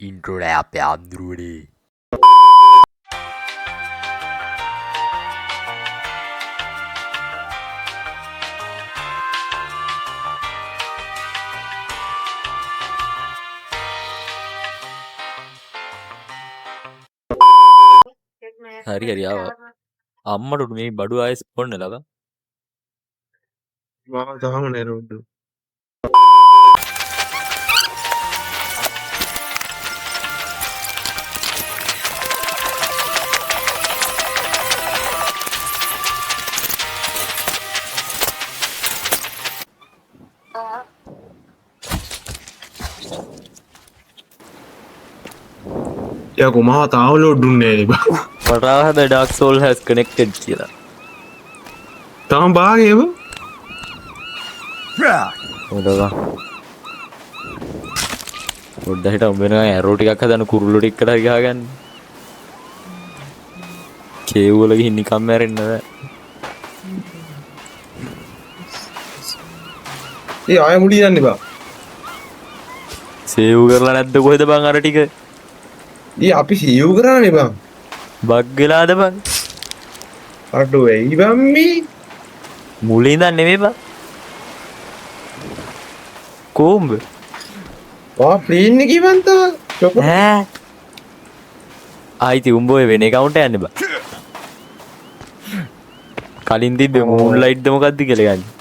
intro dah apa Andrew ni. Hari hari apa? Amma tu ni badu ayah spon ni lah. Wah, jangan neru. Ya, aku mau tahu lo dunia ni, bang. Padahal the Dark Soul has connected kira. Tahu bang ya, bang? Udah lah. Udah itu bener kan arrow ටිකක් හදන කුරුල්ලෝ ටිකකට හරි ගහගන්න. Cave වල ගිහින් නිකම් මැරෙන්න බෑ. ඒ ආයෙ මුඩි යන්නේ බා. සේව් කරලා නැද්ද කොහෙද බං අර ටික? ඒ අපි සේව් කරානේ බං. බග් වෙලාද බං? අඩෝ එයි බං මේ. මුලින් ඉඳන් නෙමෙයි බං. කොම්බ? වා ප්ලේන් එකේ බං තා. ඈ. ආයිති උඹ ඔය වෙන account යන්නේ බං. කලින් තිබ්බේ මූන්ලයිට්ද මොකද්ද කියලා යන්නේ.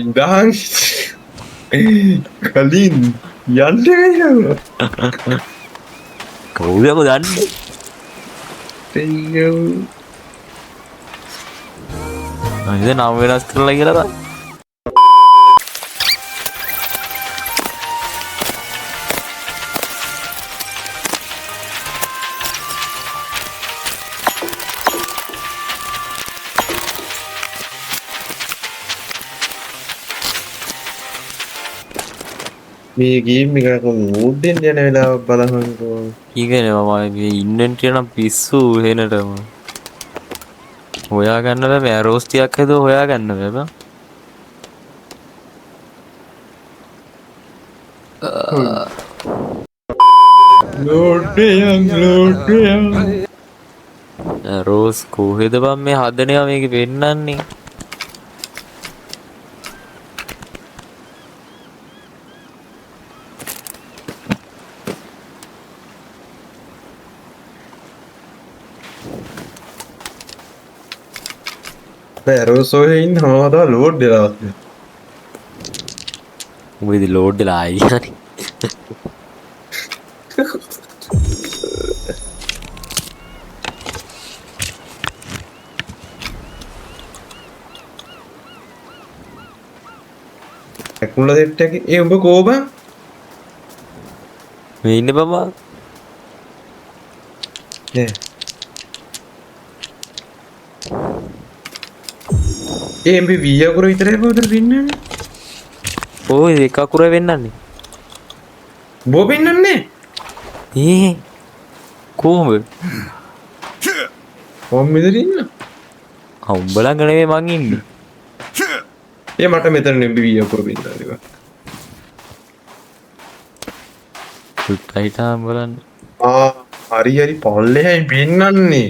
ඉඳන් කලින් යන්නේ කවුද යකෝ දන්නේ? තෙයෝ අනිද නම් වෙනස් කරලා කියලා බං. මේ ගේම් එක මොඩෙන් යන වෙලාව බලහන්කෝ. ඊගෙන මම මේ ඉන්වෙන්ටරි නම් පිස්සු හේනටම හොයා ගන්න බෑ. ඇරෝස් ටිකක් හදුවා හොයා ගන්න බෑ බං. ලෝඩ් ඇරෝස් කොහෙද බං මේ හදනවා මේක පෙන්නන්නේ. පැරෝසෝහ ඉන්න හමතා ලෝඩ් දෙලා උඹ ඉතින් ලෝඩ් වෙලා ආයි හරි. ඇකුල දෙට්ට එක ඒ උඹ කෝබන් මේ ඉන්නේ බබා. ඒ එම්බ වීයකුර විතරයි පවතර පින්නන්නේ ඔය එක අකුර වෙන්නන්නේ. බෝ පෙන්නන්නේ ඒ කොහොමද? ඔම් මෙතන ඉන්න උඹලා ගනේ මං ඉන්නේ. ඒ මට මෙතන එම්බ වීයකුර පින්නන්නේ සුට්ටයිටා බලන්න. හරි හරි පල්ලෙහයි පෙන්නන්නේ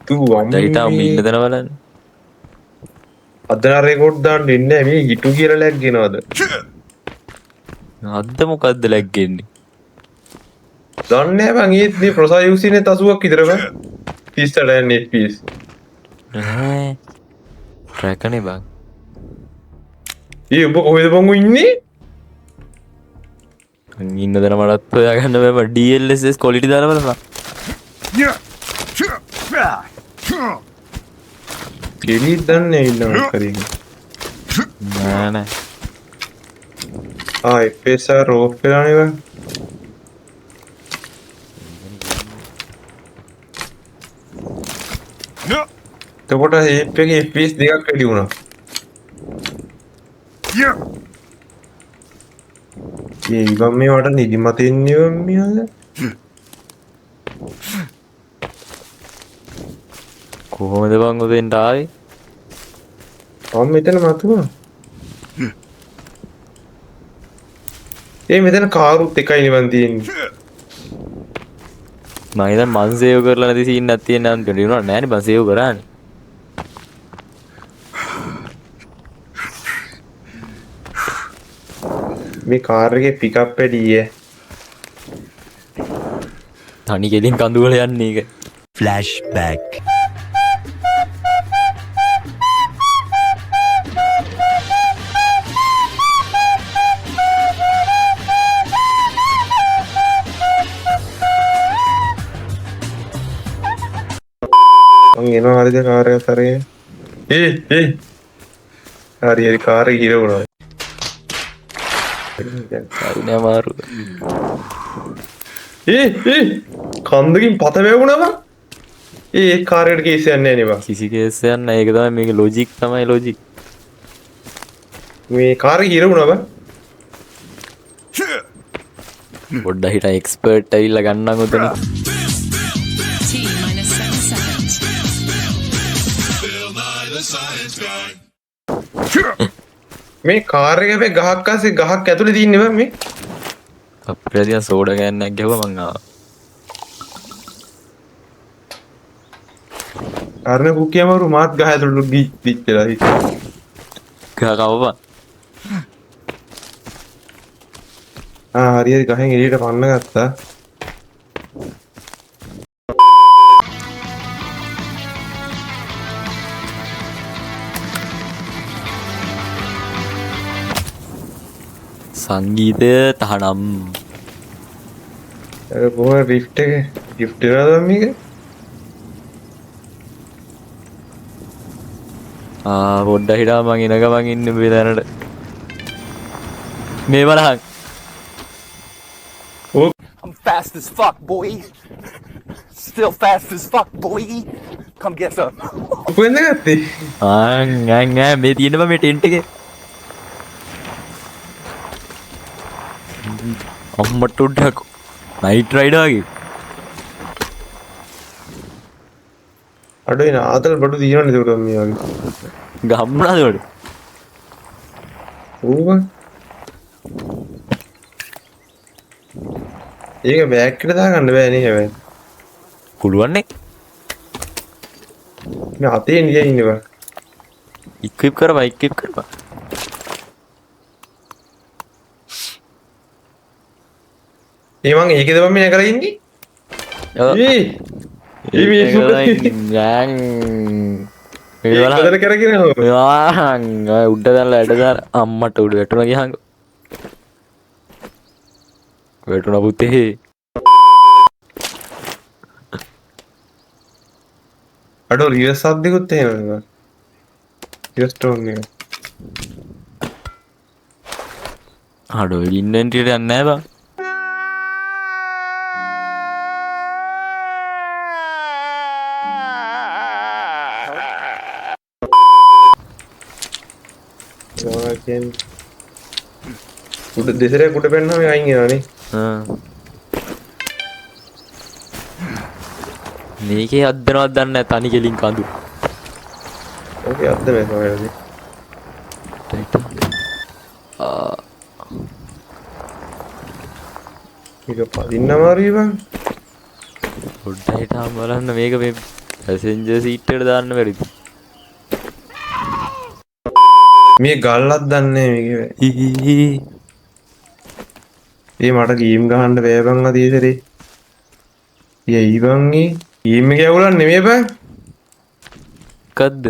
තු ටයිටා උඹ ඉන්න තැන බලන්න. අදන රෙකෝඩ් දාන්න එන්නේ මේ හිටු කියලා ලැග් ගෙනවද අද්ද මොකද්ද ලැග්ගෙන්නේ? දන්නේ නැහැ මං ඒත් මේ ප්‍රොසා යුසිනේ 80ක් විතර බං 30ට යන්නේ FPS ඈ ට්‍රැකනේ බං. ඒ උඹ කොහෙද බං ඉන්නේ ඉන්න තැන මටත් හොයාගන්න බෑ. DLSS quality දාලා බලන්න. කෙලිත් දන්නේ ඉන්නවා කරේ නෑ නෑ. FPS රෝෆ් වෙලානේ බං එතකොට ඒප් එකේ FPS දෙකක් වැඩි වුණා ඒ ඉබම් මේ වට නිදිමත එන්නේ මියල්ල කොහොමද බං උදෙන්ට ආවේ? මම මෙතන මතුවා ඒ මෙතන කාරුත් එකයි නිවන් තියෙන්නේ. මම හිතන්නේ මං සේව් කරලා නැති සීන් එකක් තියෙන නම් දෙන්න නෑ නේ මං සේව් කරානේ. මේ කාර් එකේ පිකප් වැඩි ඊයේ. තනි කෙලින් කඳු වල යන්නේ ඒක. Flashback. මං එනවා හරිද කාර් එක සරේ. හරි හරි කාර් එක හිර වුණා. හරිනේ අමාරු. කන්දකින් පත වැවුණා බං. ඒ කාර් එකට කේස් යන්නේ නෑ නේ බං. කිසි කේස් එකක් නෑ ඒක තමයි මේකේ ලොජික් තමයි ලොජික්. මේ කාර් එක හිර වුණා බං. පොඩ්ඩක් හිටා එක්ස්පර්ට් ඇවිල්ලා ගන්නම් උතන. මේ කාර් එක හැබැයි ගහක් අස්සේ ගහක් ඇතුලේ තින්නේ බං මේ. අප්‍රේල් දින සෝඩා ගෑන්නක් ගැහුවා මං ආවා. අරන කුකියමරු මාත් ගහ ඇතුලට ගිහිච්චලා හිටියා. ගහ කවපන්. හරි හරි ගහෙන් එළියට පන්න ගත්තා. සංගීතය තහනම්. ඒක කොහොමද රිෆ්ට් එක ගිෆ්ට් එකද මේක? පොඩ්ඩක් හිටා මං එන ගමන් ඉන්නේ මේ දැනට. මේ බලහන්. I'm fast as fuck, boy. Still fast as fuck, boy. Come get some. කොහෙන්ද ගත්තේ? මේ තියෙනවා මේ ටෙන්ට් එකේ. අම්මට උඩක් නයිට් රයිඩර් වගේ. අඩේ නාතල් බඩු දිනවනේ ඒක මේ වගේ. ගම්මුණාද වල? ඌව. ඒක බෑග් එකට දාගන්න බෑ නේ හැබැයි. පුළුවන් නේ. මේ අතේ නිය ඉන්නේ බං. ඉක්විප් කරපන්. ඒ මං ඒකේද මම මේ කරලා ඉන්නේ? උඩ දැල්ලා ඇඩ දාන අම්මට උඩ වැටුණා ගියාංග. වැටුණා පුතේ. අඩෝ රිවර්ස් සද්දිකුත් එහෙමද? රිවර්ස් ටෝන් එක. අඩෝ ඉන්වෙන්ටරියට යන්නේ නැහැ බං. උඩ දෙසරේ කුඩ පෙන්නාම අයින් වෙනවනේ. මේකේ අද්දනවත් දන්නේ නැහැ තනි කෙලින් කඳු. ඕකේ අද්ද මේ කොහෙද? මේක පදින්න අමාරුයි බං. පොඩ්ඩක් හිටාම බලන්න මේක මේ පැසෙන්ජර් සීට් එකට දාන්න බැරිද? මේ ගල්ලක් දන්නේ මේකේ. ඒ මට ගේම් ගහන්න බෑ බං අද ඊතරේ. යයි බං මේ ගේම් එක යවුලක් නෙමෙයි බං. මොකද්ද?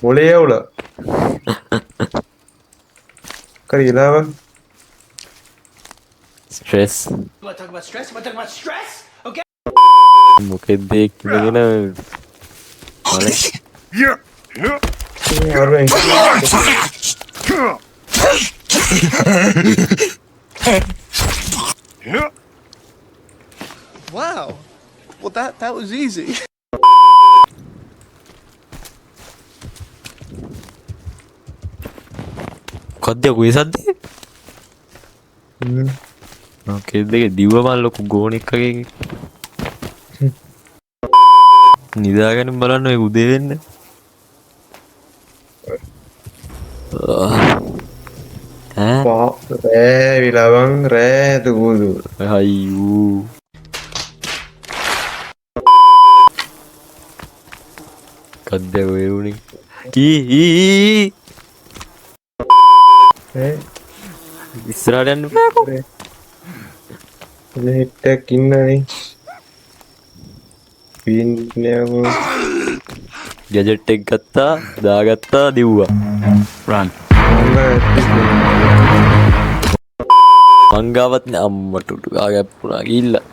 මොලේ යවුල. කරිලා බං. Stress. Want to talk about stress? Want to talk about stress? Okay. මොකෙද ඒක කියන Wow. Well, that was easy. මොකද්ද ඔය සද්දේ? ඔකේ දෙක දිව මල් ලොකු ගෝණෙක් වගේ. නිදාගෙන බලන්න ඔය උදේ වෙන්න. විලවං රෑ දූදු. අයියෝ කද්ද ඔය උනේ ඉස්සරහට යන්න බෑකෝ හිට්ටක් ඉන්නනේ. පින්නයෝ ගැජට් එක ගත්තා දාගත්තා දිව්වා Run. මංගාවත් නෑ අම්මට උඩු ගාගැප්පුණා ගිහිල්ලා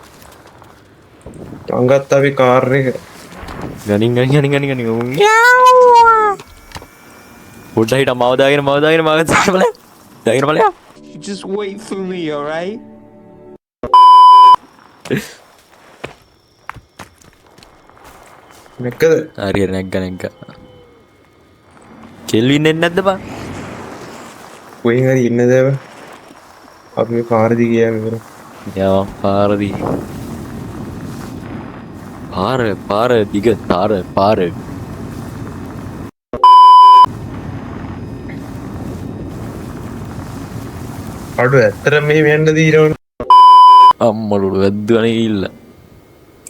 අංගත් අපි කාර් එක ගනින් පොඩ්ඩක් හිටා මව දාගෙන මාගත් දාගෙන බලයා Just wait for me, alright? නැක්කද හරියට නැග්ග කෙල්වින් එන්නේ නැද්ද බං කොහෙන් හරි ඉන්නද බ අපි මේ පාරදි ගියා මෙතන යා පාර දිග පාර අඩු ඇත්තට මේ වෙන්න දීරවන අම්මලුඩු වැද්දුවනේ ගිහිල්ලා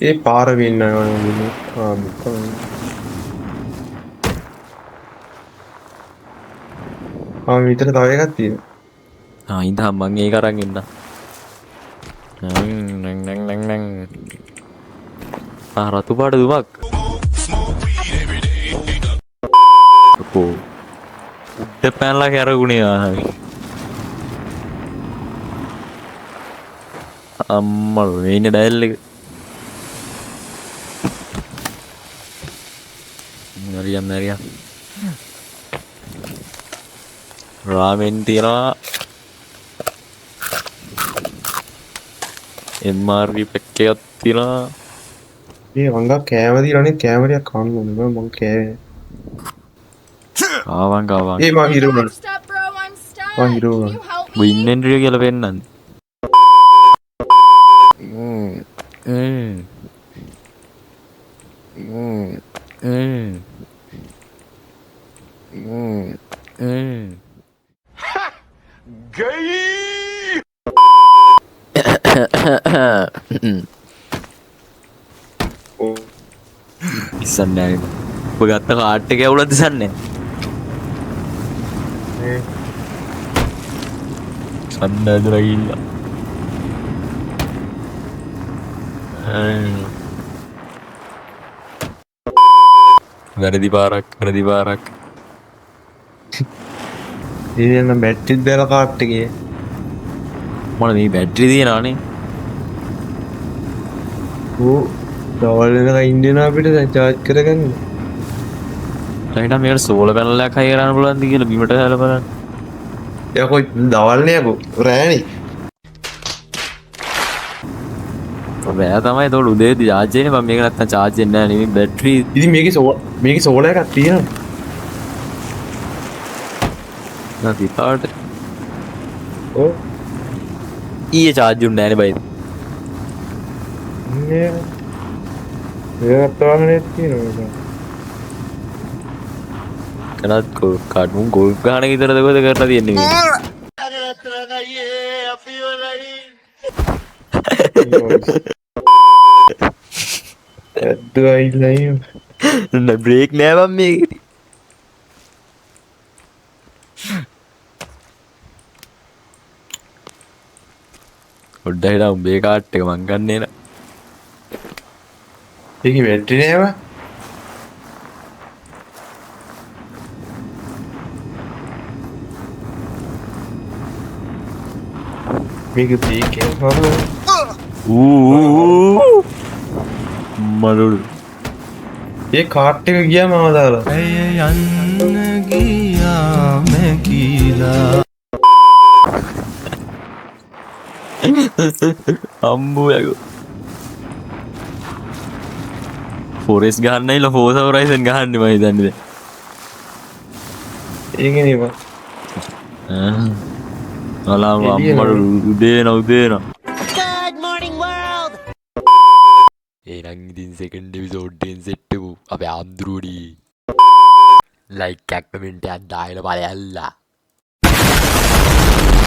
ඒ පාර වෙන්න විතර තව එකක් තියෙනවා ඉඳහම් මං ඒක අරන් එන්න රතු පාට දුමක් උඩ පැනලා කැරගුණේ අම්මලු මේ ඉන්නේ ඩයල් එක හරියම් රාමෙන් තියනවා MRV පැක් එකක් තියනවා මේ වංගා කෑම දීලානේ කෑම ටිකක් කන්න ඕනේ මම කෑවේ ආවන් ඒ මං හිරුණා I'm stuck, bro. I'm stuck. Why you doing? Can you help me? වින්නෙන්ඩිය කියලා පෙන්නන්න Gay! ඉස්සන්නේ ඔබ ගත්ත කාට් එක ඇවුලක් දිසන්නේ සන්න ඇදලා ගිහිල්ලා වැරදි පාරක් ඉතින් බැටරි දාලා කාට් එකේ මොන මේ බැටරි තියනවානේ ඕ දවල් වෙනකන් ඉන්දියන අපිට චාර්ජ් කරගන්න ඊට මේකට සෝල පැනල් එකක් හයි කරන්න පුළුවන්ද කියලා බිමට දාලා බලන්න යකෝ දවල් නේ යකෝ රෑනේ බෑ තමයි ඒතකොට උදේ චාර්ජ් වෙන්නේ මම මේක නැත්තම් චාර්ජ් වෙන්නේ නැහැ නෙමෙයි බැටරි ඉතින් මේකේ සෝල එකක් තියෙනවා නැති පාට ඕ ඊයේ චාර්ජ් උන්නේ නැහැ නේ බයි මේකත් වාහනේ තියෙනවා කනත් කඩුම් ගොල්ෆ් ගහන විතරද කොහෙද කරලා තියන්නේ මේ ඇද්දයිලයි බ්‍රේක් නෑ බං මේකේ පොඩ්ඩක් හිටා උඹේ කාට් එක මං ගන්නේ නෑ ඒකේ බැටරි නෑව මේක බීකේ මලුඩු ඒ කාට් එක ගියා මම දාලා අම්බෝ යකෝ ෆොරෙස් ගහන්න ඉල ෆෝස හොරයිසන් ගහන්න මම හිතන්නේ ඒකනේ බං අලාම අම්මලු උදේන Good morning, world! ඒනං ඉතින් සෙකන්ඩ් එපිසෝඩ් එකෙන් සෙට් එකු අපේ ආම්ද්‍රෝඩි ලයික් එකක් කමෙන්ට් එකක් දාලා බලයල්ලා